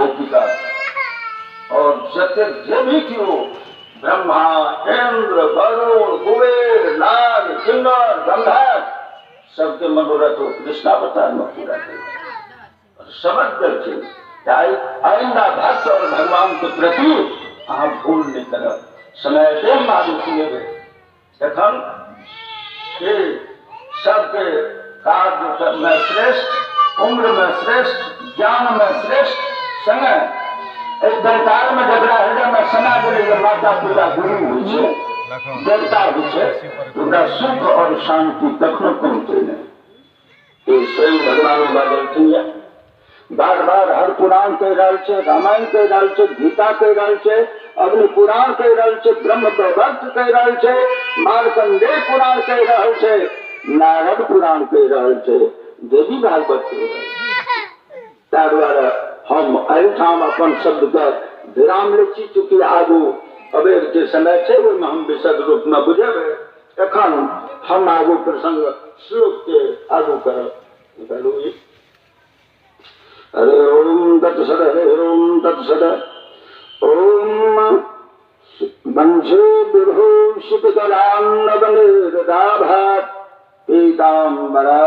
गोपिका और जते जे भी क्यों ब्रह्मा इंद्र वरुण कुबेर नाग किन्नर गंधर्व सबके मनोरथ हो कृष्णावतार में पूरा कर समझ करके आइंदा भक्त और भगवान के प्रति आप भूल नहीं कर समय से मालूम सुने एखन सबके कार्य में श्रेष्ठ उम्र में श्रेष्ठ ज्ञान में श्रेष्ठ समय एक दरकार में जगड़ा हृदय में समा गए माता पिता गुरु हुई देवता हुई सुख और शांति तखनो पहुंचे नहीं स्वयं भगवान बाजल बार बार हर पुराण कह रहा है रामायण कह रहा है गीता कह रहा है अग्नि पुराण कह रहा है ब्रह्म भक्त कह रहा है मार्कंडेय पुराण कह रहा है नारद पुराण कह रहा है देवी भागवत कह रहा है हम एठाम अपन शब्द का विराम लिखी चुकी आगू अबेर के समय से वो हम विशद रूप में बुझेबे एखन हम आगू प्रसंग श्लोक के आगू कर हरे ओम तत्सद हरे ओम तत्सद ओम वंशे विभूषितकलान्नवनिर्दाभात् पीताम्बरा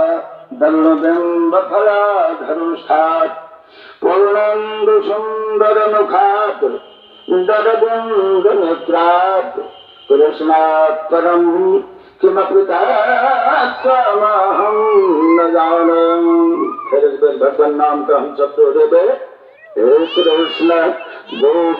दल्लबिम्बफला धनुष्ठात् पूर्णेन्दु सुंदर मुखात् दरबुंद नेत्रात् कृष्णात् परम किमपि तत्त्वमहं न जाने। फिर भगवान नाम का हम सब दोहरे हे कृष्ण गो